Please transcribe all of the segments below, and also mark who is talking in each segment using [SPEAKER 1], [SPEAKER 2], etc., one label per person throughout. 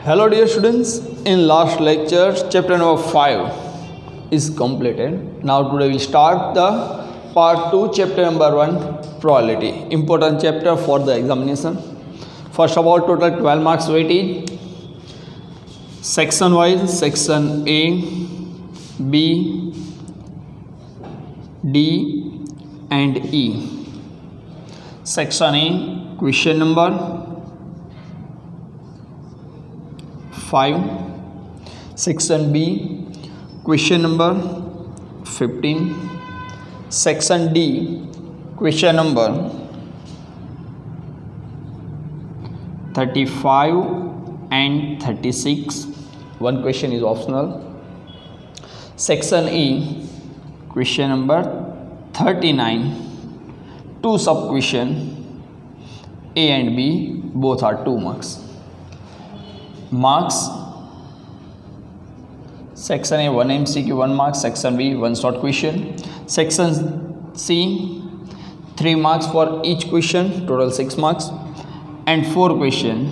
[SPEAKER 1] Hello dear students, in last lecture chapter number 5 is completed. Now today we start the part 2 chapter number 1 probability, important chapter for the examination. First of all, total 12 marks weightage, section wise, section A, B, D and E. Section A, question number 5, section B, question number 15, section D, question number 35 and 36, one question is optional. Section E, question number 39, two sub question, A and B, both are 2 marks. Marks, section A 1 MCQ 1 mark, section B 1 short question, section C 3 marks for each question, total 6 marks, and 4 question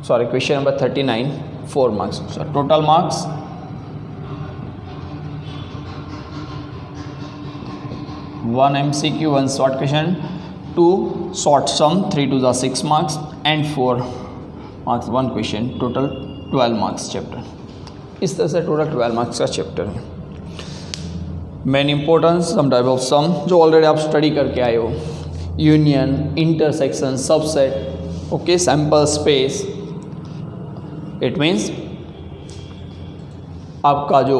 [SPEAKER 1] number 39 4 marks. So total marks 1 MCQ 1 short question, 2 short sum, 3 to the 6 marks, and 4 marks 1 question, total 12 marks chapter. इस तरह से total 12 marks का chapter है. Main importance, sum type of sum जो already आप study करके आए हो, union, intersection, subset, okay, sample space. It means आपका जो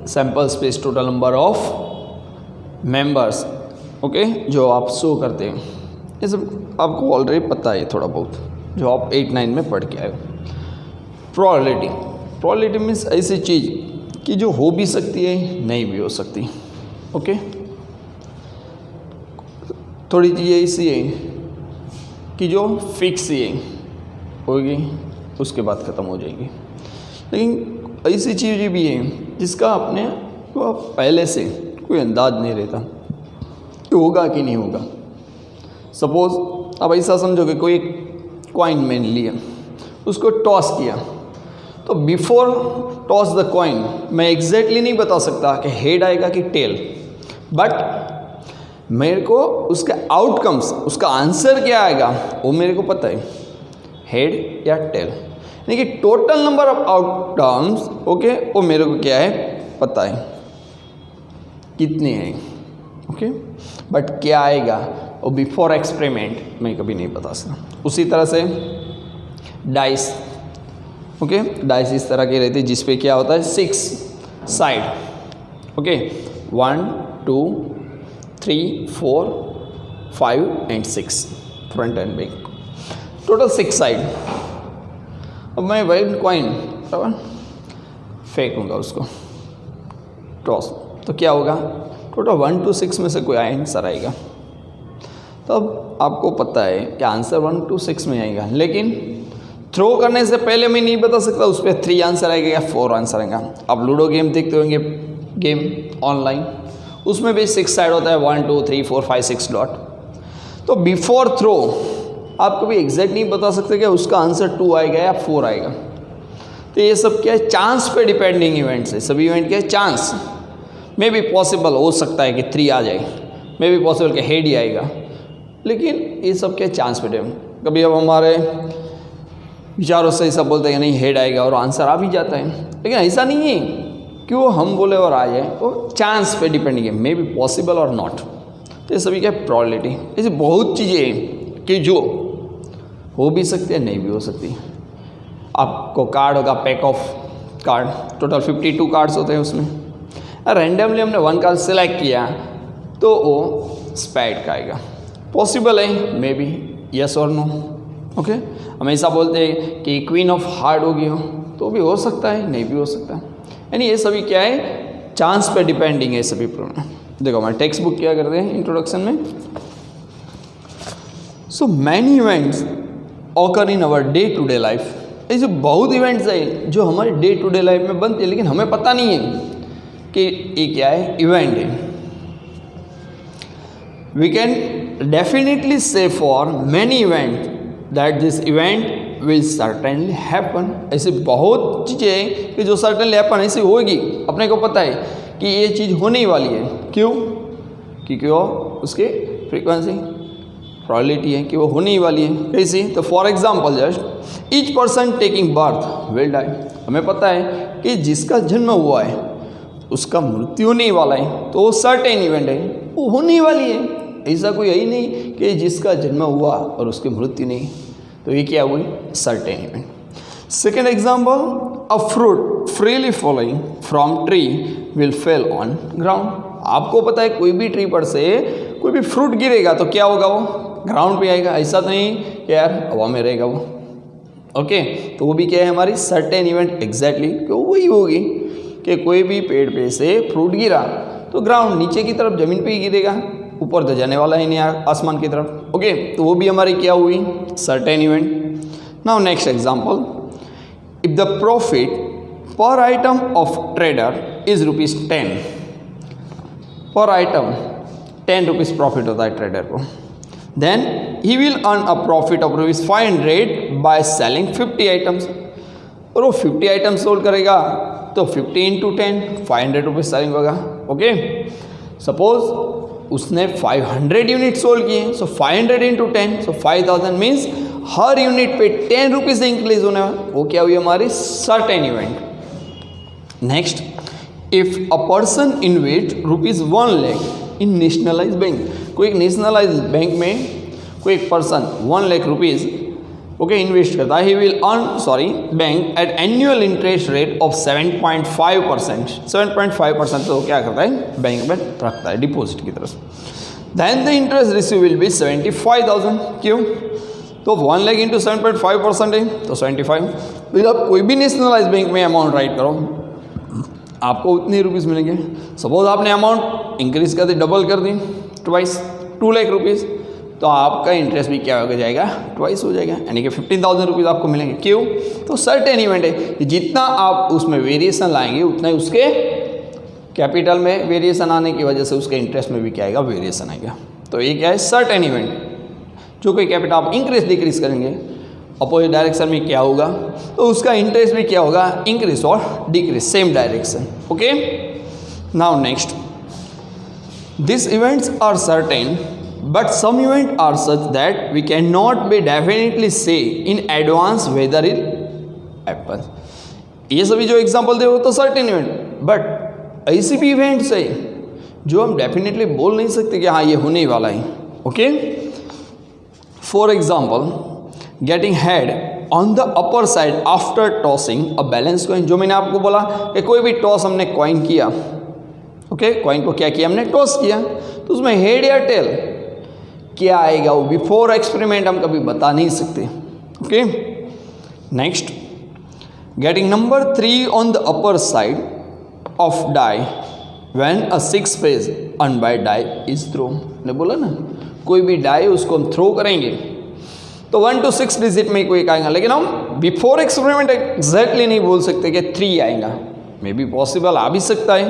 [SPEAKER 1] sample space, total number of members, okay, जो आप शो करते हैं, ये सब आपको ऑलरेडी पता है थोड़ा बहुत, जो आप 8-9 में पढ़ के आए हो. प्रोबेबिलिटी मीन्स ऐसी चीज़ कि जो हो भी सकती है, नहीं भी हो सकती. ओके, थोड़ी चीज़ें ऐसी है कि जो फिक्स ही होगी, उसके बाद ख़त्म हो जाएगी. लेकिन ऐसी चीज़ें भी हैं जिसका अपने को पहले से कोई अंदाज नहीं रहता कि होगा कि नहीं होगा. सपोज अब ऐसा समझो कि कोई कॉइन मैंने लिया, उसको टॉस किया, तो बिफोर टॉस द कॉइन मैं एग्जैक्टली नहीं बता सकता कि हेड आएगा कि टेल, बट मेरे को उसके आउटकम्स, उसका आंसर क्या आएगा वो मेरे को पता है, हेड या टेल. यानी कि total number of outcomes, okay, वो मेरे को क्या है पता है कितने हैं, ओके, बट क्या आएगा और बिफोर एक्सपेरिमेंट मैं कभी नहीं बता सकता. उसी तरह से डाइस, ओके, डाइस इस तरह की रहती है जिसपे क्या होता है 6 side, okay, 1 2 3 4 5 and 6 front end back, total 6 side. अब मैं वाइल्ड कॉइन फेंकूंगा उसको टॉस, तो क्या होगा, टोटल 1 to 6 में से कोई आंसर आएगा. तो अब आपको पता है कि आंसर 1 to 6 में आएगा, लेकिन थ्रो करने से पहले मैं नहीं बता सकता उस पर 3 आंसर आएगा या 4 आंसर आएगा. आप लूडो गेम देखते होंगे, गेम ऑनलाइन, उसमें भी 6 साइड होता है, 1 2 3 4 5 6 डॉट. तो बिफोर थ्रो आप कभी एग्जैक्ट नहीं बता सकते कि उसका आंसर 2 आएगा या 4 आएगा. तो ये सब क्या है, चांस पे डिपेंडिंग इवेंट्स है. सभी इवेंट क्या है, चांस. मे भी पॉसिबल हो सकता है कि 3 आ जाए, मे भी पॉसिबल कि हेड ही आएगा, लेकिन ये सब क्या चांस पे डिपेंड. कभी अब हमारे विचारों से ऐसा बोलते हैं नहीं हेड आएगा और आंसर आ भी जाता है, लेकिन ऐसा नहीं है कि वो हम बोले और आ जाए, वो चांस पे डिपेंडिंग है, मे बी पॉसिबल और नॉट. तो ये सभी क्या प्रोबेबिलिटी. ऐसी बहुत चीज़ें हैं कि जो हो भी सकती है, नहीं भी हो सकती. आपको कार्ड होगा, pack of card, total 52 cards होते हैं उसमें. रैंडमली हमने 1 कार्ड सिलेक्ट किया तो वो स्पैड का आएगा. पॉसिबल है, मे बी यस और नो, ओके. हम ऐसा बोलते हैं कि क्वीन ऑफ हार्ट होगी हो, तो भी हो सकता है, नहीं भी हो सकता. यानी ये सभी क्या है, चांस पे डिपेंडिंग है सभी प्रॉब्लम. देखो हमारे टेक्स्ट बुक क्या करते हैं इंट्रोडक्शन में. So many events occur in our day to day life. ऐसे बहुत इवेंट्स है जो हमारे डे टू डे लाइफ में बनते हैं, लेकिन हमें पता नहीं है कि ये क्या है, इवेंट है. we can definitely say for many events that this event will certainly happen. ऐसी बहुत चीज़ें हैं कि जो सर्टेनली हैपन ऐसी होगी, अपने को पता है कि ये चीज़ होने ही वाली है। क्यों? क्योंकि वो उसकी फ्रीक्वेंसी प्रोबेबिलिटी है कि वो होने ही वाली है। कैसी? तो for example just each person taking birth will die. हमें पता है कि जिसका जन्म हुआ है उसका मृत्यु होने वाला है, तो वो सर्टेन इवेंट है, वो होने ही वाली है। ऐसा कोई है ही नहीं कि जिसका जन्म हुआ और उसकी मृत्यु नहीं, तो ये क्या हुई? Certain event. Second example, a fruit freely following from tree will fell on ground. आपको पता है कोई भी ट्री पर से कोई भी फ्रूट गिरेगा तो क्या होगा? वो ग्राउंड पे आएगा। ऐसा तो नहीं कि यार हवा में रहेगा वो। ओके, तो वो भी क्या है हमारी सर्टेन इवेंट एग्जैक्टली वही होगी कि कोई भी पेड़ पे से फ्रूट गिरा तो ग्राउंड नीचे की तरफ जमीन पे ही गिरेगा, ऊपर तो जाने वाला ही नहीं आसमान की तरफ। ओके, तो वो भी हमारी क्या हुई? Certain event. Now next example, if the profit पर आइटम ऑफ ट्रेडर इज ₹10, पर आइटम 10 रुपीज़ प्रॉफिट होता है ट्रेडर को, then he will earn a profit of ₹500 by selling 50 items. और वो 50 आइटम्स सोल्ड करेगा तो 50 × 10 500 रुपीज़ सेलिंग होगा। ओके, सपोज उसने 500 यूनिट सोल्ड किए, सो 500 × 10 सो 5000 मीन्स हर यूनिट पे 10 रुपीज़ से इंक्रीज होने वाला। वो क्या हुई हमारी? Certain event. Next, if a person invest ₹1 lakh in nationalise bank, कोई एक नेशनलाइज बैंक में कोई एक person 1 lakh rupees okay invest करता है, ही will earn bank at annual interest rate of 7.5%। 7.5% तो क्या करता है? बैंक में रखता है डिपॉजिट की तरफ। Then the interest receive will be 75,000। क्यों? तो 1 लाख इंटू 7.5% है तो 75। तो आप कोई भी नेशनलाइज बैंक में अमाउंट राइट करो, आपको उतनी रुपीज़ मिलेंगे। सपोज आपने अमाउंट इंक्रीज कर दी, डबल कर दी, ट्वाइस 2 लाख रुपीज़, तो आपका इंटरेस्ट भी क्या हो जाएगा? ट्वाइस हो जाएगा, यानी कि 15,000 रुपीज़ आपको मिलेंगे। क्यों? तो सर्टेन इवेंट है, जितना आप उसमें वेरिएशन लाएंगे उतना ही उसके कैपिटल में वेरिएशन आने की वजह से उसके इंटरेस्ट में भी क्या आएगा? वेरिएशन आएगा। तो ये क्या है? Certain event. जो कोई कैपिटल आप इंक्रीज डिक्रीज करेंगे अपोजिट डायरेक्शन में क्या होगा? तो उसका इंटरेस्ट भी क्या होगा? इंक्रीज और decrease, same direction. Okay, now next, this events are certain but some events are such that we cannot be definitely say in advance whether it happens। ये सभी जो एग्जांपल दे वो तो सर्टेन इवेंट, बट ऐसी भी events है जो हम डेफिनेटली बोल नहीं सकते कि हाँ ये होने ही वाला है। Okay, for example getting head on the upper side after tossing a balance coin. जो मैंने आपको बोला कि कोई भी टॉस हमने कॉइन किया, ओके, कॉइन को क्या किया? हमने टॉस किया, तो उसमें हेड या टेल क्या आएगा वो बिफोर एक्सपेरिमेंट हम कभी बता नहीं सकते। Okay, next, getting number 3 on the upper side of die when a 6 faced unbiased die is throw. ने बोला ना, कोई भी डाई उसको हम थ्रो करेंगे तो 1 to 6 डिजिट में कोई आएगा, लेकिन हम बिफोर एक्सपेरिमेंट एग्जैक्टली नहीं बोल सकते कि 3 आएगा। मे बी पॉसिबल आ भी सकता है,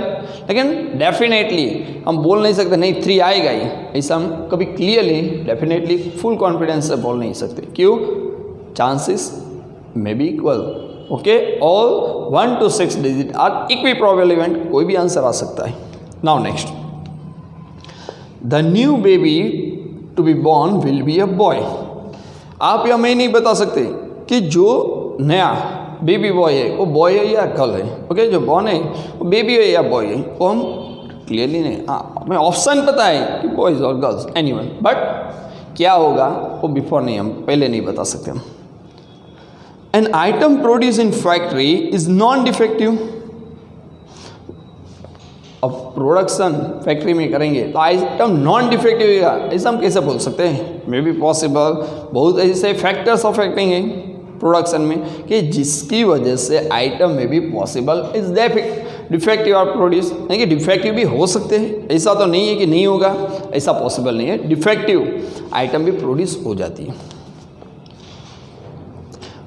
[SPEAKER 1] लेकिन डेफिनेटली हम बोल नहीं सकते नहीं 3 आएगा ही, ऐसा हम कभी क्लियरली डेफिनेटली फुल कॉन्फिडेंस से बोल नहीं सकते। क्यों? Chances may be equal. Okay, all 1 to 6 digit are equiprobable event, कोई भी आंसर आ सकता है। Now next, the new baby to be born will be a boy. आप या मैं नहीं बता सकते कि जो नया बेबी बॉय है वो बॉय है या गर्ल है। ओके, जो बॉर्न है वो बेबी है या बॉय है वो हम क्लियरली नहीं, हाँ हमें ऑप्शन पता है कि बॉयज और गर्ल्स एनीवन, बट क्या होगा वो बिफोर नहीं, हम पहले नहीं बता सकते हम। An item produce in factory is non defective. अब प्रोडक्शन फैक्ट्री में करेंगे तो आइटम नॉन डिफेक्टिव होगा, ऐसा हम कैसे बोल सकते हैं? मे बी पॉसिबल, बहुत ऐसे फैक्टर्स अफेक्टिंग है प्रोडक्शन में कि जिसकी वजह से आइटम में भी पॉसिबल इज डिफेक्टिव और प्रोड्यूस, नहीं कि डिफेक्टिव भी हो सकते हैं, ऐसा तो नहीं है कि नहीं होगा, ऐसा पॉसिबल नहीं है, डिफेक्टिव आइटम भी प्रोड्यूस हो जाती है।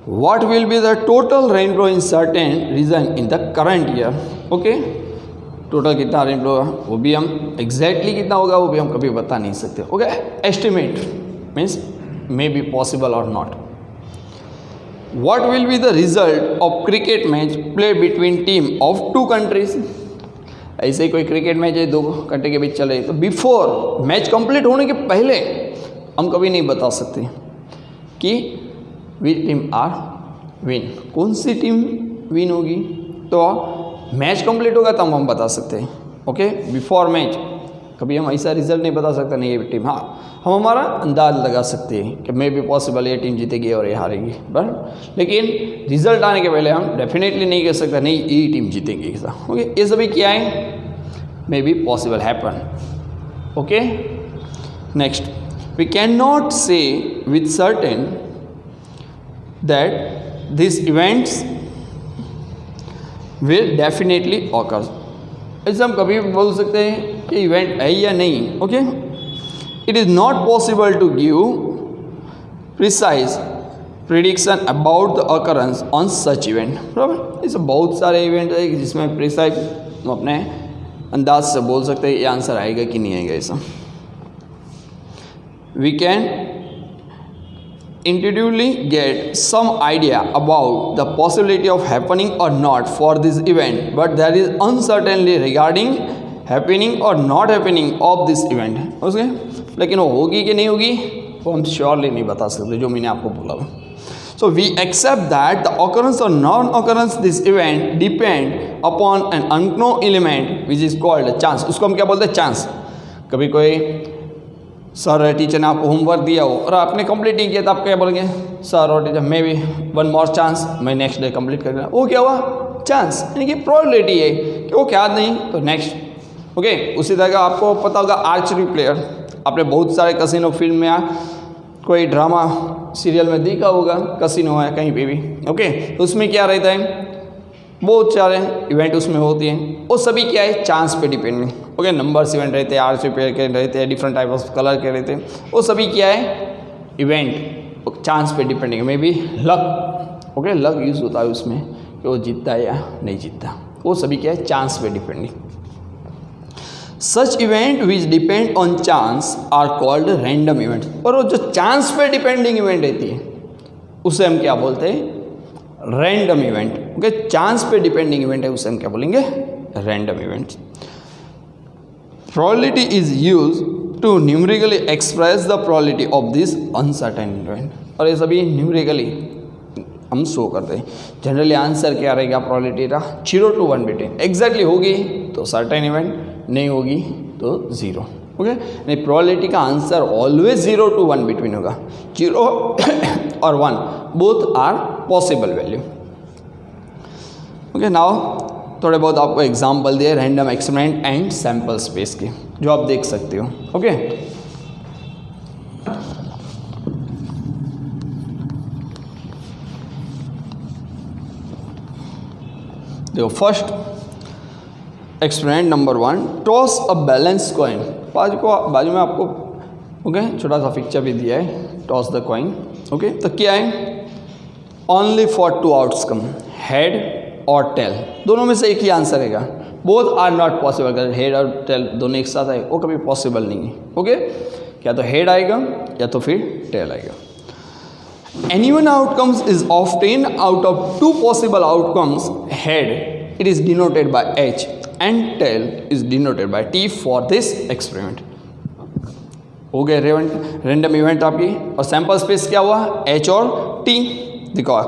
[SPEAKER 1] What will be the total rainflow in certain region in the current year? Okay, total कितना रेनफ्लो होगा वो भी हम एग्जैक्टली कितना होगा वो भी हम कभी बता नहीं सकते। Okay, estimate means may be possible और not. What will be the result of cricket match play between team of 2 countries. ऐसे ही कोई क्रिकेट मैच है 2 कंट्री के बीच चल रही, तो बिफोर मैच कंप्लीट होने के पहले हम कभी नहीं बता सकते कि विच टीम आर विन, कौन सी टीम विन होगी। तो मैच कंप्लीट होगा तब हम बता सकते हैं। ओके, बिफोर मैच कभी हम ऐसा रिजल्ट नहीं बता सकते नहीं ये टीम, हाँ हम हमारा अंदाज लगा सकते हैं कि मे बी पॉसिबल ये टीम जीतेगी और ये हारेगी, बट लेकिन रिजल्ट आने के पहले हम डेफिनेटली नहीं कह सकते नहीं ये टीम जीतेगी ऐसा। ओके, ये सभी क्या है, may be possible happen. Okay, next, we can not say with certain that this events will definitely occur. ऐसे हम कभी भी बोल सकते हैं कि इवेंट है या नहीं। Okay, it is not possible to give precise prediction about the occurrence on such event. बराबर, ऐसे बहुत सारे इवेंट है जिसमें प्रिसाइज हम अपने अंदाज से बोल सकते हैं ये आंसर आएगा कि नहीं आएगा ऐसा। We can intuitively get some idea about the possibility of happening or not for this event, but there is uncertainty regarding happening or not happening of this event. Okay? लेकिन वो होगी कि नहीं होगी वो हम श्योरली नहीं बता सकते, जो मैंने आपको बोला। So we accept that the occurrence or non-occurrence this event depend upon an unknown element which is called chance. उसको हम क्या बोलते हैं, चांस। कभी कोई सर टीचर ने आपको होमवर्क दिया हो और आपने कंप्लीट नहीं किया तो आप क्या बोलेंगे, सर और teacher may be 1 more chance, मैं नेक्स्ट डे कंप्लीट कर वो क्या हुआ, चांस, यानी कि प्रोबेबिलिटी है कि वो क्या नहीं तो नेक्स्ट। ओके, उसी तरह का आपको पता होगा आर्चरी प्लेयर, आपने बहुत सारे कसिनो फिल्म में या कोई ड्रामा सीरियल में देखा होगा, कसिनो है कहीं पे भी। ओके, तो उसमें क्या रहता है, बहुत सारे इवेंट उसमें होती हैं, वो सभी क्या है, चांस पे डिपेंड है। ओके, नंबर्स इवेंट रहते हैं, आर्चरी प्लेयर के रहते हैं, डिफरेंट टाइप ऑफ कलर के रहते हैं, वो सभी क्या है, इवेंट चांस पे depending, may be luck. Okay, luck use होता है उसमें कि वो जीतता है या नहीं जीतता, वो सभी क्या है, चांस पे depending. Such event which depend on chance are called random event. और वो जो चांस पे डिपेंडिंग इवेंट रहती है उसे हम क्या बोलते हैं, रैंडम इवेंट। ओके, चांस पे डिपेंडिंग इवेंट है उसे हम क्या बोलेंगे, random event. Probability is used to numerically express the probability of this uncertain event। और ये सभी न्यूमेरिकली हम शो करते हैं। जनरली आंसर क्या रहेगा प्रोबेबिलिटी का, 0 to 1 बिटवीन। एग्जैक्टली होगी तो सर्टेन इवेंट, नहीं होगी तो 0। ओके, नहीं, प्रोबेबिलिटी का आंसर ऑलवेज 0 to 1 बिटवीन होगा। 0 और 1 both are possible value. Okay, now थोड़े बहुत आपको एग्जाम्पल दिए random experiment and sample space के, जो आप देख सकते हो। ओके, देखो first experiment number 1, toss a balance coin. बाजू में आपको ओके छोटा सा पिक्चर भी दिया है, टॉस द कॉइन। ओके, तो क्या है, ओनली फॉर 2 आउटकम, हेड और टेल, दोनों में से एक ही आंसर रहेगा। बोथ आर नॉट पॉसिबल, अगर हेड और टेल दोनों एक साथ आए वो कभी पॉसिबल नहीं है। ओके, क्या तो हेड आएगा या तो फिर टेल आएगा। Any one outcomes is often out of 2 possible outcomes, head it is denoted by H and tail is denoted by T for this experiment. हो गए रैंडम इवेंट आपकी, और सैंपल स्पेस क्या हुआ, एच और टी। देखो,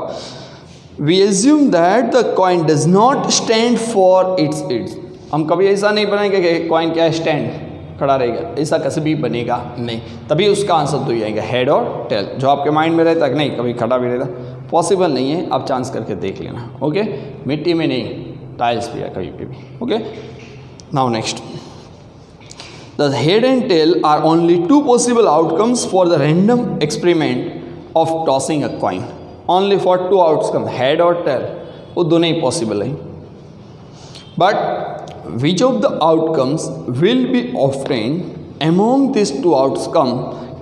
[SPEAKER 1] we assume that the coin does not stand for its edge। हम कभी ऐसा नहीं बनाएंगे कि कॉइन क्या स्टैंड खड़ा रहेगा, ऐसा कैसे भी बनेगा नहीं, तभी उसका आंसर तो ही आएगा हेड और टेल। जो आपके माइंड में रहता है नहीं कभी खड़ा भी रहता, पॉसिबल नहीं है, आप चांस करके देख लेना। ओके, मिट्टी में नहीं, टाइल्स पे या कहीं पे भी। Okay, now next, the head and tail are only 2 possible outcomes for the random experiment of tossing a coin. Only for 2 outcome, head और टेल, वो दोनों ही पॉसिबल है। But which of the outcomes will be obtained among this 2 outcome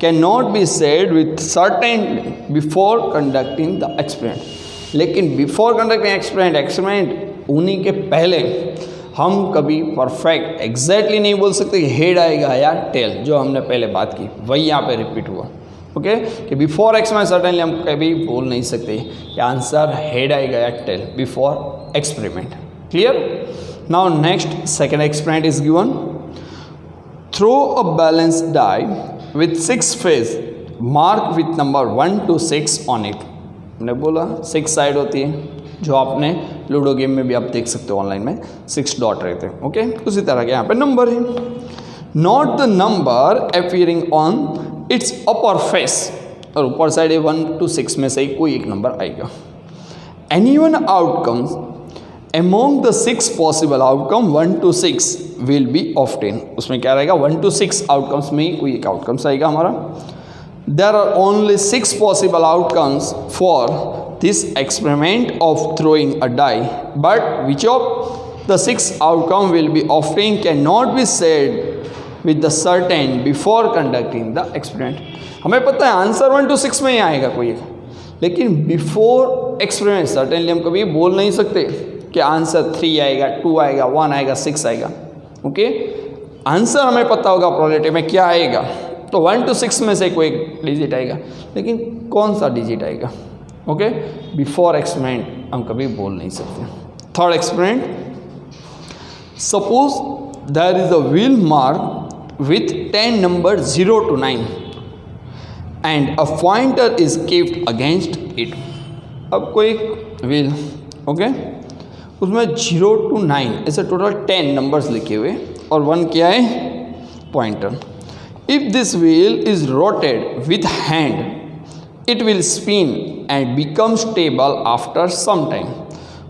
[SPEAKER 1] can not be said with certainty before conducting the experiment. लेकिन before conducting experiment उन्हीं के पहले हम कभी परफेक्ट एग्जैक्टली नहीं बोल सकते कि हेड आएगा या टेल, जो हमने पहले बात की वही यहाँ पे रिपीट हुआ। ओके कि बिफोर एक्सपेरिमेंट सर्टेनली हम कभी बोल नहीं सकते कि आंसर हेड आएगा या tail before experiment. Clear? Now next second experiment is given, throw a balance die with 6 face mark with number 1 to 6 on it. हमने बोला 6 साइड होती है, जो आपने लूडो गेम में भी आप देख सकते हो ऑनलाइन में 6 डॉट रहते हैं। ओके, उसी तरह के यहाँ पे नंबर है, not the number appearing on it's upper face, और ऊपर साइड 1 to 6 में से ही कोई एक नंबर आएगा। Any one outcomes among the 6 possible outcome 1 to 6 will be obtained। उसमें क्या रहेगा, 1 to 6 आउटकम्स में ही कोई एक आउटकम्स आएगा हमारा। There are only 6 possible outcomes for this experiment of throwing a die, but which of the 6 outcome will be obtained cannot be said with the certain before conducting the experiment। हमें पता है answer 1 to 6 में ही आएगा कोई एक, लेकिन before experiment certainly हम कभी बोल नहीं सकते कि आंसर 3 आएगा, 2 आएगा, 1 आएगा, 6 आएगा। ओके, आंसर हमें पता होगा प्रोबेबिलिटी में क्या आएगा, तो 1 to 6 में से कोई डिजिट आएगा, लेकिन कौन सा डिजिट आएगा। ओके, बिफोर एक्सपेरिमेंट हम कभी बोल नहीं सकते। Third experiment, suppose there is a wheel mark with 10 number 0 to 9 and a pointer is keeped against it. अब कोई व्हील, ओके, उसमें 0 to 9 ऐसे टोटल 10 नंबर्स लिखे हुए और 1 क्या है, pointer. If this wheel is rotated with hand it will spin and become stable after some time.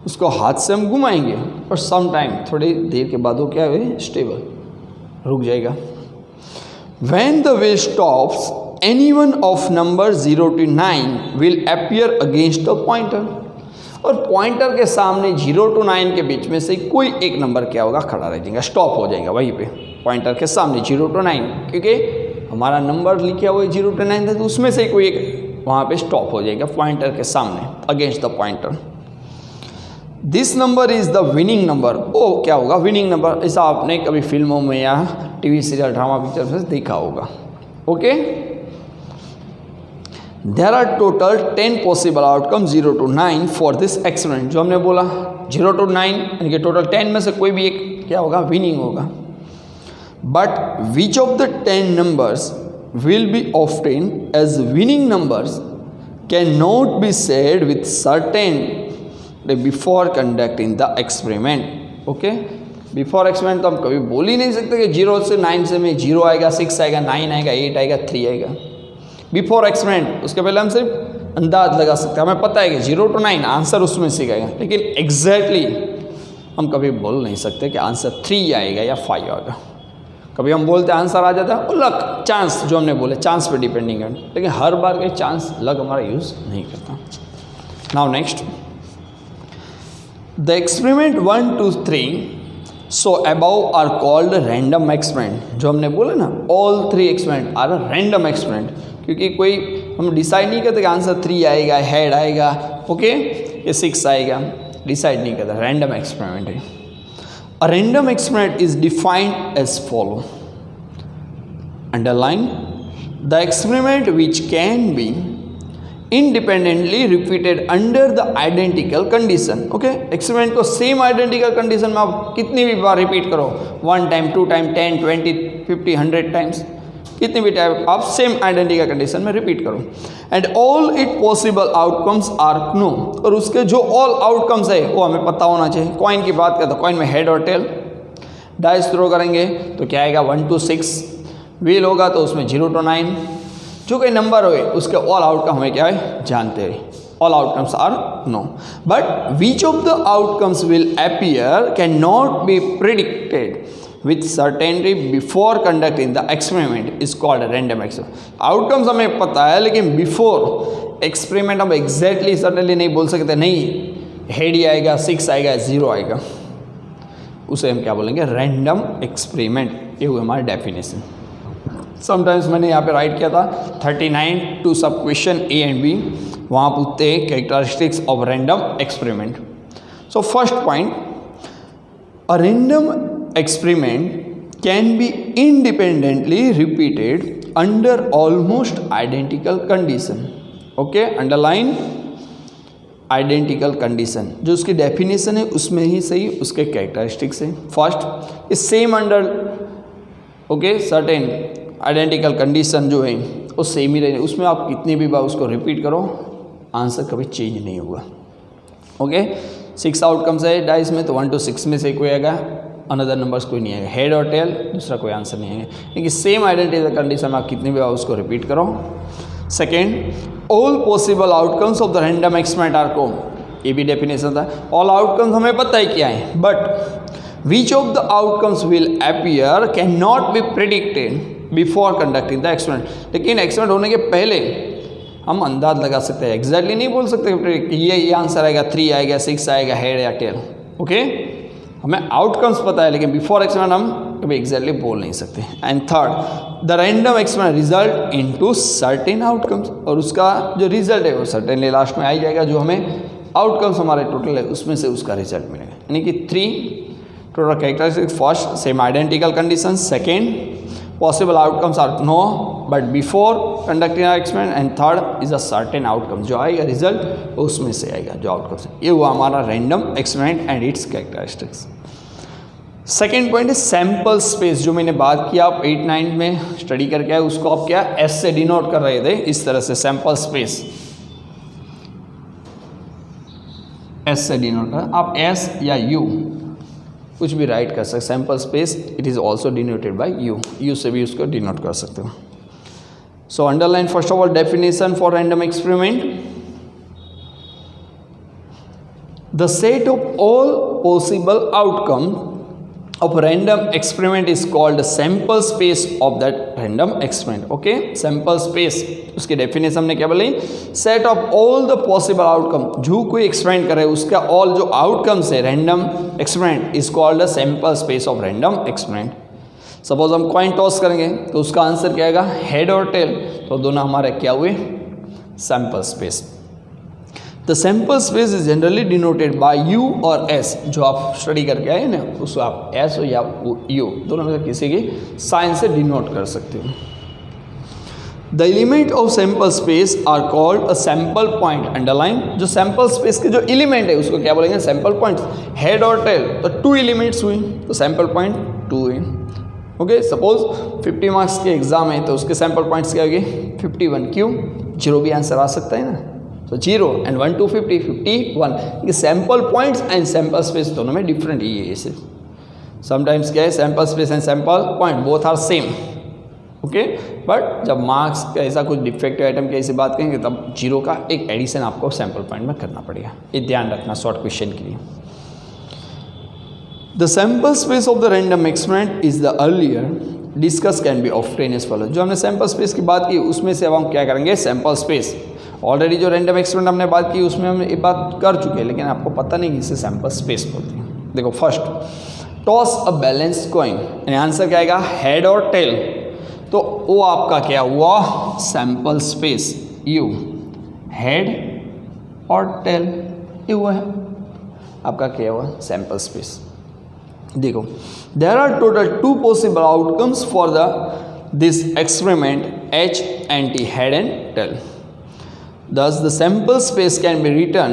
[SPEAKER 1] उसको हाथ से हम घुमाएंगे और सम टाइम, थोड़ी देर के बाद वो क्या है, स्टेबल, रुक जाएगा। When the wheel stops any one of number 0 to 9 will appear against the pointer. और पॉइंटर के सामने 0 to 9 के बीच में से कोई एक नंबर क्या होगा, खड़ा रह जाएगा, स्टॉप हो जाएगा वहीं पे पॉइंटर के सामने 0 to 9, क्योंकि हमारा नंबर लिखा हुआ है 0 to 9 था, तो उसमें से कोई एक वहाँ पे स्टॉप हो जाएगा पॉइंटर के सामने against the pointer. This number is the winning number. ओ क्या होगा, विनिंग नंबर, ऐसा आपने कभी फिल्मों में या टीवी सीरियल ड्रामा पिक्चर में देखा होगा। Okay, there are total 10 possible outcome 0 to 9 for this experiment. जो हमने बोला 0 to 9 यानी कि टोटल 10 में से कोई भी एक क्या होगा, विनिंग होगा। But which of the 10 numbers will be obtained as winning numbers can not be said with certain before conducting the experiment. Okay, before experiment तो हम कभी बोल ही नहीं सकते कि 0 से 9 से में 0 आएगा, 6 आएगा, 9 आएगा, 8 आएगा, 3 आएगा। बिफोर एक्सपेरिमेंट उसके पहले हम सिर्फ अंदाज लगा सकते हैं, हमें पता है कि 0 to 9 आंसर उसमें से आएगा, लेकिन एग्जैक्टली हम कभी बोल नहीं सकते कि आंसर 3 आएगा या 5 आएगा। कभी हम बोलते हैं आंसर आ जाता है, और लक, चांस, जो हमने बोले चांस पे डिपेंडिंग है, लेकिन हर बार के चांस लक हमारा यूज़ नहीं करता। Now next, the experiment 1 to 3 so above are called random experiment. जो हमने बोला ना, all 3 experiment are random experiment, क्योंकि कोई हम डिसाइड नहीं करते कि आंसर 3 आएगा, हेड आएगा, ओके, ये 6 आएगा, डिसाइड नहीं करता, रैंडम एक्सपेरिमेंट है। A random experiment is defined as follow, underline, the experiment which can be independently repeated under the identical condition. Okay, experiment को सेम आइडेंटिकल कंडीशन में आप कितनी भी बार रिपीट करो, 1 टाइम, 2 टाइम, 10, 20, 50, 100 टाइम्स, कितनी भी टाइम आप सेम आइडेंटिकल कंडीशन में रिपीट करो। And all it possible outcomes are known, और उसके जो ऑल आउटकम्स है वो हमें पता होना चाहिए। कॉइन की बात करें तो कॉइन में हेड और टेल, डाइस थ्रो करेंगे तो क्या आएगा, 1 to 6, व्हील होगा तो उसमें 0 to 9, जो कोई नंबर हो उसके ऑल आउटकम हमें क्या है, जानते हैं, all outcomes are known. But which of the outcomes will appear can not be predicted with certainty before conducting the experiment is called a random experiment। Outcomes हमें पता है, लेकिन बिफोर एक्सपेरिमेंट हम एग्जैक्टली सर्टेनली नहीं बोल सकते, नहीं head ही आएगा, 6 आएगा, 0 आएगा, उसे हम क्या बोलेंगे, रैंडम एक्सपेरिमेंट। ये हुई हमारी डेफिनेशन। समटाइम्स मैंने यहाँ पे राइट किया था 39 टू सब क्वेश्चन ए एंड बी, वहाँ पूछते हैं characteristics of random experiment. So first point, a random experiment can be independently repeated under almost identical condition. Okay, underline identical condition, जो उसकी डेफिनेशन है उसमें ही सही उसके कैरेक्टरिस्टिक्स है। First is same under okay certain identical condition जो है वो सेम ही रहेगी, उसमें आप कितनी भी बार उसको रिपीट करो आंसर कभी चेंज नहीं होगा। ओके, 6 आउटकम्स है डाइस में, तो 1 to 6 में से कोई आएगा, अनदर नंबर्स कोई नहीं आएगा, हेड और टेल दूसरा कोई आंसर नहीं आएगा, क्योंकि सेम आइडेंटिकल कंडीशन में आप कितनी भी बार उसको रिपीट करो। Second, all possible outcomes of the random experiment are common, ये भी डेफिनेशन था। ऑल आउटकम्स हमें पता है क्या है, but which of the outcomes will appear can not B predicted before conducting the experiment. लेकिन एक्सपेरिमेंट होने के पहले हम अंदाज लगा सकते हैं, एग्जैक्टली नहीं बोल सकते कि ये आंसर आएगा 3 आएगा 6 आएगा हेड या टेल। ओके, हमें आउटकम्स पता है लेकिन बिफोर एक्सपेरिमेंट हम कभी एग्जैक्टली बोल नहीं सकते। And third, the random experiment result into certain outcomes, और उसका जो रिजल्ट है वो सर्टेनली लास्ट में आ जाएगा, जो हमें आउटकम्स हमारे टोटल है उसमें से उसका रिजल्ट मिलेगा। यानी कि 3 total characteristic, first sem identical condition, second possible outcomes are no but before conducting our experiment, and third is a certain outcome, जो आएगा रिजल्ट उसमें से आएगा जो आउटकम्स है। ये हुआ हमारा random experiment and it's characteristics. Second point है सैम्पल स्पेस, जो मैंने बात किया आप 8-9 में स्टडी करके आए, उसको आप क्या एस से डिनोट कर रहे थे इस तरह से, सैम्पल स्पेस एस से डिनोट कर, आप एस या यू कुछ भी राइट कर सकते। Sample space it is also denoted by you से भी उसको डिनोट कर सकते हो। So underline first of all definition for random experiment, the set of all possible outcome of random experiment is called the sample space of that random experiment. Okay, sample space उसके definition हमने क्या बोली, set of all the possible outcome, जो कोई experiment करे उसका all जो outcomes है random experiment is called the sample space of random experiment. Suppose हम कॉइन टॉस करेंगे तो उसका आंसर क्या आएगा, हेड और टेल, तो दोनों हमारे क्या हुए sample space. The sample space is generally denoted by you और एस, जो आप स्टडी करके आए ना उसको आप एस या यू दोनों में से किसी की साइन से डिनोट कर सकते हो। The element of sample space are called a sample point, underline, जो सैम्पल स्पेस के जो एलिमेंट है उसको क्या बोलेंगे सैम्पल पॉइंट। हेड और टेल तो 2 एलिमेंट्स हुई तो सैम्पल पॉइंट 2 है। ओके, सपोज 50 मार्क्स के एग्जाम है तो उसके सैम्पल पॉइंट्स क्या होगी 51, क्यों 0 भी आंसर आ सकता है ना, तो 0 and 1 to 50 51, ये sample points and sample space दोनों में डिफरेंट ही है। इसे समटाइम्स क्या है sample space and sample point both are same. Okay, but जब मार्क्स का ऐसा कुछ डिफेक्टिव आइटम की ऐसी बात करेंगे तब 0 का एक एडिशन आपको सैम्पल पॉइंट में करना पड़ेगा, ये ध्यान रखना शॉर्ट क्वेश्चन के लिए। The sample space of the random experiment is the earlier discuss can be often as follow. जो हमने सैम्पल स्पेस की बात की उसमें से अब हम क्या करेंगे सैम्पल स्पेस। ऑलरेडी जो रैंडम एक्सपेरिमेंट हमने बात की उसमें हम ये बात कर चुके हैं, लेकिन आपको पता नहीं कि इसे सैम्पल स्पेस बोलते हैं। देखो first, toss a balanced coin, यानी आंसर क्या आएगा हेड और टेल, तो वो आपका क्या हुआ सैम्पल स्पेस यू, हेड और टेल ये हुआ है आपका क्या हुआ सैम्पल स्पेस। देखो there are total 2 possible outcomes for this experiment H and T, head and tail. Thus, the sample space can be written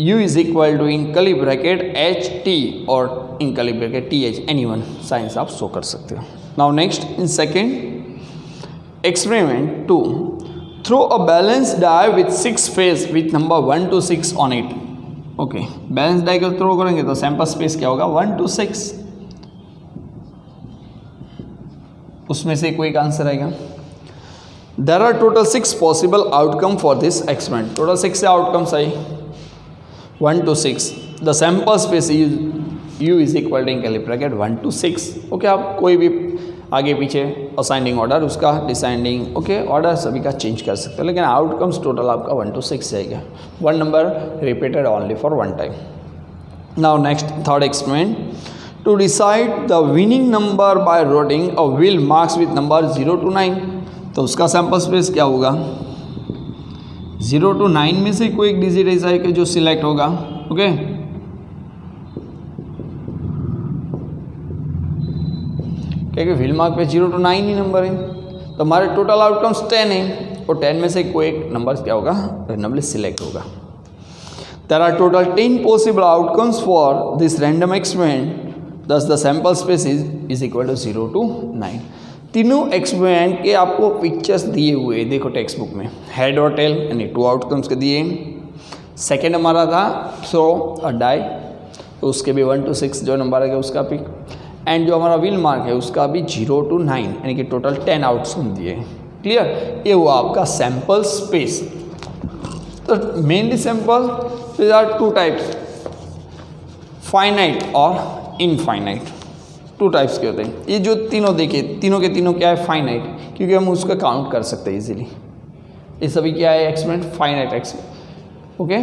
[SPEAKER 1] U is equal to in curly bracket H T or in curly bracket T H, anyone science आप show कर सकते हो। Now next in second experiment 2, throw a balanced die with 6 face with number 1 to 6 on it. Okay, balance die को throw करेंगे तो sample space क्या होगा 1 to 6, उसमें से कोई एक आंसर आएगा। There are total 6 possible outcome for this experiment. Total 6 outcomes I 1 to 6. The sample space U is equal to in curly bracket 1 to 6. Okay, आप कोई भी आगे पीछे असाइंडिंग ऑर्डर उसका डिसाइडिंग ओके ऑर्डर सभी का चेंज कर सकते हो, लेकिन आउटकम्स टोटल आपका 1 to 6 जाएगा। 1 number repeated only for 1 time. Now next third experiment, to decide the winning number by rotating a wheel marks with number 0 to 9, तो उसका सैम्पल स्पेस क्या होगा 0 to 9 में से कोई एक डिजिट ऐसा है कि जो सिलेक्ट होगा। ओके, क्योंकि व्हील मार्क पे 0 to 9 ही नंबर है, तो हमारे टोटल आउटकम्स 10 है और 10 में से कोई एक नंबर क्या होगा, रैंडमली सिलेक्ट होगा। There are total 10 possible outcomes for this random experiment. Thus the sample space is equal to 0 to 9. तीनों एक्सपेरिमेंट के आपको पिक्चर्स दिए हुए देखो टेक्स्ट बुक में, हेड और टेल यानी 2 आउटकम्स के दिए। सेकेंड हमारा था थ्रो और डाई, तो उसके भी 1 to 6 जो नंबर है उसका पिक, एंड जो हमारा व्हील मार्क है उसका भी 0 to 9 यानी कि टोटल 10 आउटकम दिए। क्लियर, ये हुआ आपका सैम्पल स्पेस। तो mainly sample there are 2 types, finite और इनफाइनाइट, 2 टाइप्स के होते हैं। ये जो तीनों देखिए, तीनों के तीनों क्या है, फाइनाइट, क्योंकि हम उसका काउंट कर सकते हैं इजीली। ये सभी क्या है, experiment finite experiment. Okay,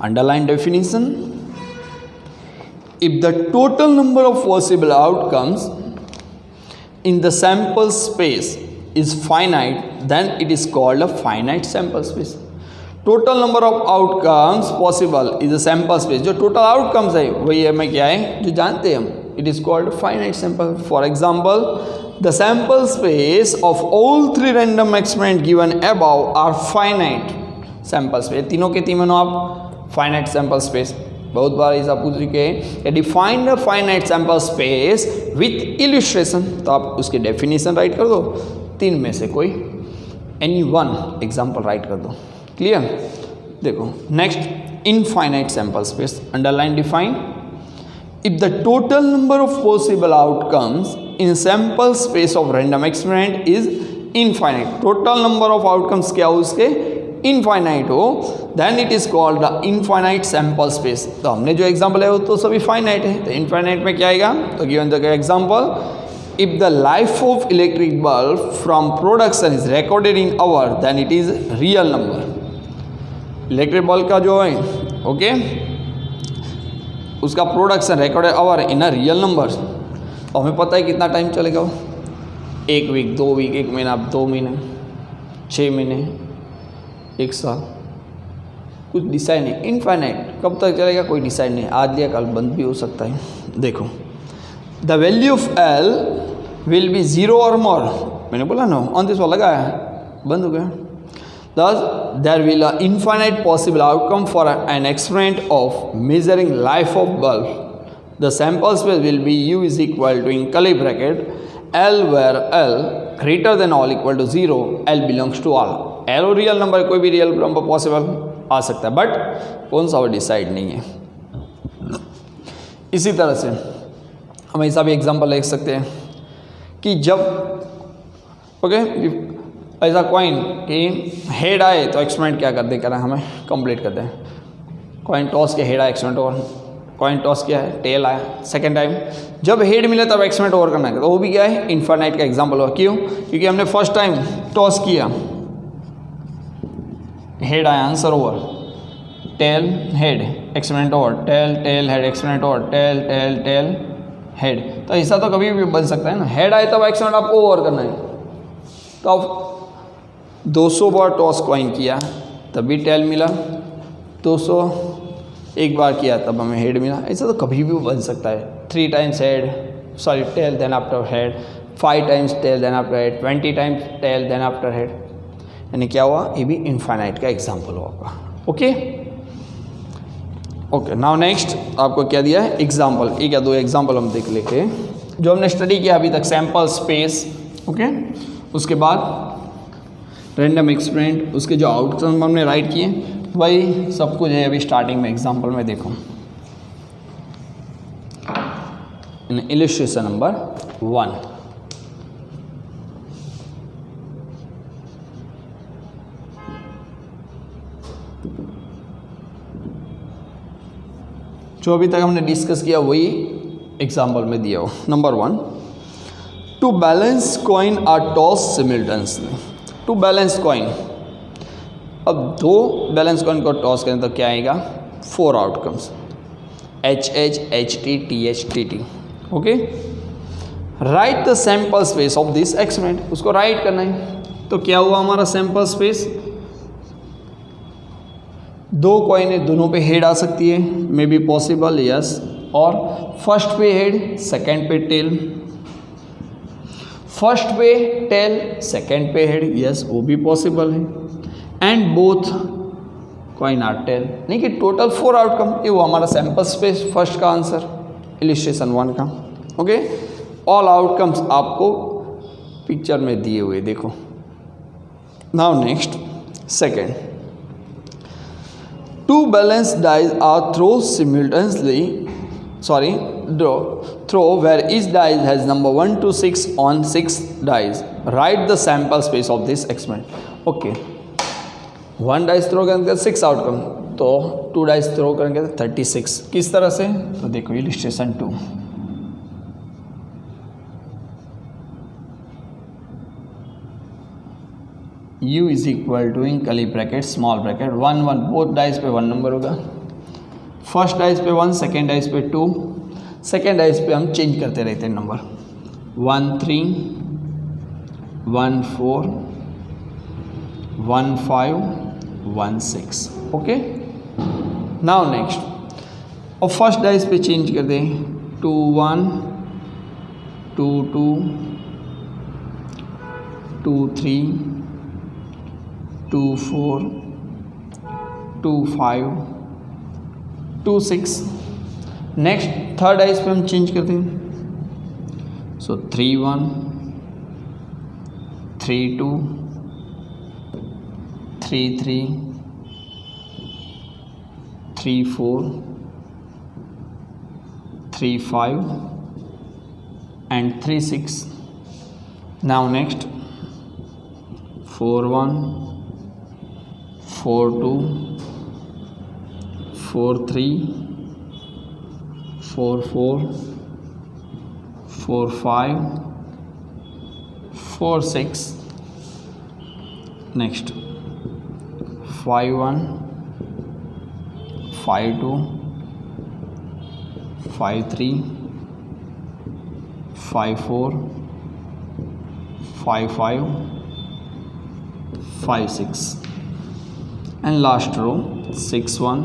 [SPEAKER 1] underline definition, if the total number of possible outcomes in the sample space is finite, then it is called a finite sample space. Total number of outcomes possible is a sample space. जो total outcomes है वही हमें क्या है, जो जानते हैं हम, it is called finite sample. For example, the sample space of all 3 random experiments given above are finite sample space. तीनों के तीनों आप finite sample space, बहुत बार ऐसा पूछ चुके हैं, define the finite sample space with illustration, तो आप उसकी डेफिनेशन राइट कर दो, 3 में से कोई एनी 1 एग्जाम्पल राइट कर दो। क्लियर, देखो next, infinite sample space, underline define, if the total number of possible outcomes in sample space of random experiment is infinite, total number of outcomes क्या हो उसके, इनफाइनाइट हो, then it is called the infinite sample space. तो हमने जो example है वो तो सभी फाइनाइट है, तो इनफाइनाइट में क्या आएगा, तो given the example, if the life of electric bulb from production is recorded in hour, then it is real number. Electric bulb का जो है, ओके, उसका production recorded hour in a real number, और हमें पता है कितना टाइम चलेगा वो, 1 वीक, 2 वीक, 1 महीना, 2 महीने, 6 महीने, 1 साल, कुछ डिसाइड नहीं। इनफाइनाइट कब तक चलेगा कोई डिसाइड नहीं, आज या कल बंद भी हो सकता है। देखो, the value of L will be 0 और मोर, मैंने बोला ना ऑन दिस वाला लगाया, बंद हो गया। Thus there will be infinite possible outcome for an experiment of measuring life of bulb. The sample space will be U is equal to in curly bracket L where L greater than or equal to 0, L belongs to all. L real number, कोई भी real number possible आ सकता है, but कौन सा वो decide नहीं है। इसी तरह से हम ऐसा भी एग्जांपल ले सकते हैं कि जब ओके ऐसा कॉइन कि हेड आए तो एक्सपेरिमेंट क्या कर दे, करें हमें कंप्लीट कर दें। कॉइन टॉस के हेड आए एक्सपेरिमेंट ओवर, कॉइन टॉस किया है, टेल आया, सेकेंड टाइम जब हेड मिले तब एक्सपेरिमेंट ओवर करना है, तो वो भी क्या है, इनफाइनाइट का एग्जांपल हुआ। क्यों, क्योंकि हमने फर्स्ट टाइम टॉस किया, हेड आया, answer over, tail head experiment over, tail tail head experiment over, tail tail tail head. तो ऐसा तो कभी भी बन सकता है ना, हेड आए तब एक्सपेरिमेंट आपको ओवर करना है। तो अब 200 बार टॉस कॉइन किया तब भी टेल मिला, 201 बार किया तब हमें हेड मिला, ऐसा तो कभी भी बन सकता है। 3 times head, sorry tail then after head, 5 times tail then after head, 20 times tail then after head, यानी क्या हुआ, ये भी इनफाइनाइट का एग्जांपल हुआ आपका। ओके ओके, नाउ नेक्स्ट आपको क्या दिया है, एग्जांपल। एक या 2 एग्जांपल हम देख लेते हैं जो हमने स्टडी किया अभी तक, सैम्पल स्पेस, ओके, उसके बाद रैंडम एक्सपेरिमेंट, उसके जो आउटकम हमने राइट किए, वही सब कुछ है अभी स्टार्टिंग में एग्जांपल में। देखो इन इलस्ट्रेशन नंबर 1, जो अभी तक हमने डिस्कस किया वही एग्जांपल में दिया हो। Number 1, two balance coin are toss simultaneously. Two balance coin, अब 2 बैलेंस कॉइन को टॉस करें तो क्या आएगा, 4 outcomes, H H H T T H T T. Okay, right the sample space of this experiment, उसको राइट करना है। तो क्या हुआ हमारा सैम्पल स्पेस, 2 कॉइन है, दोनों पे हेड आ सकती है, मे बी पॉसिबल, यस, और फर्स्ट पे हेड, सेकेंड पे टेल, फर्स्ट पे टेल, सेकेंड पे हेड, यस वो भी पॉसिबल है। And both coin are tail, नहीं कि टोटल 4 आउटकम, ये वो हमारा सैंपल स्पेस फर्स्ट का आंसर इलिस्ट्रेशन 1 का। ओके, ऑल आउटकम्स आपको पिक्चर में दिए हुए देखो। Now next second, 2 balanced dice are thrown simultaneously, throw where each dice has number 1 to 6 on 6 dice. Write the sample space of this experiment. Okay, 1 dice throw करेंगे 6 outcome, तो 2 dice throw करेंगे 36। किस तरह से, तो देखो illustration 2। U is equal to in curly bracket small bracket 1 1, both dice पे 1 number होगा। फर्स्ट डाइस पे 1, सेकेंड डाइस पे 2, सेकेंड डाइस पे हम चेंज करते रहते हैं नंबर 1 3 1 4 1 5 1 6। ओके, नाउ नेक्स्ट, और फर्स्ट डाइस पे चेंज कर दें 2 1 2 2 2 3 2 4 2 5 2 6। नेक्स्ट थर्ड डाइस पे हम चेंज करते हैं, सो 3 1 3 2 3 3 3 4 3 5 and 3 6। now next 4 1 4 2 4 3 4 4 4 5 4 6। next 5 1 5 2 5 3 5 4 5 5 5 6। and last row 6 1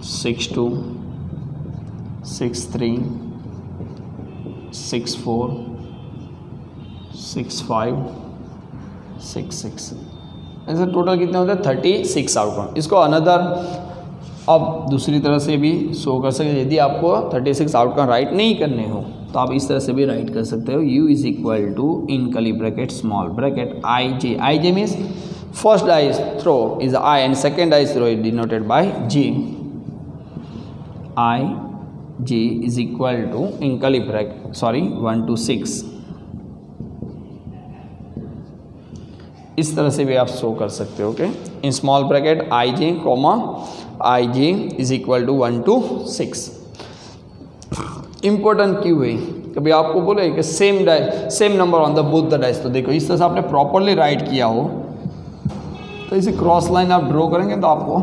[SPEAKER 1] 6 2 6 3 6 4 6 5 6 6। ऐसे टोटल कितने होते हैं 36 आउटकम। इसको अनदर अब दूसरी तरह से भी शो कर सकते, यदि आपको 36 आउटकम राइट नहीं करने हो तो आप इस तरह से भी राइट कर सकते हो। U is equal to in curly bracket small bracket I J means first dice throw is I and second dice throw is denoted by J. I J is equal to in curly bracket 1 to 6। इस तरह से भी आप show कर सकते हो। Okay, in small bracket I J comma I J is equal to 1 to 6। Important क्यों है, कभी आपको बोले कि same number on the both the dice, तो देखो इस तरह से आपने प्रॉपरली राइट किया हो तो इसे क्रॉस लाइन आप ड्रॉ करेंगे तो आपको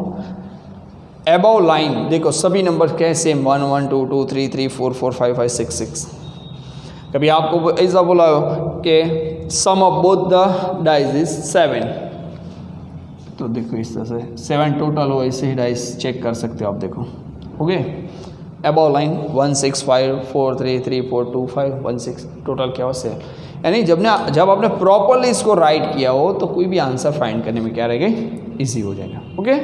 [SPEAKER 1] अबव लाइन देखो सभी नंबर क्या है सेम 1 1 2 2 3 3 4 4 5 5 6 6। कभी आपको ऐसा बोला हो कि sum of both the dice is 7, तो देखो इस तरह से 7 टोटल हो, ऐसे ही डाइस चेक कर सकते हो आप। देखो ओके, अबव लाइन 1 6 5 4 3 3 4 2 5 1 6, टोटल क्या हो 7। यानी जब आपने प्रॉपरली इसको राइट किया हो तो कोई भी आंसर फाइंड करने में क्या रहेगा, इजी हो जाएगा। ओके।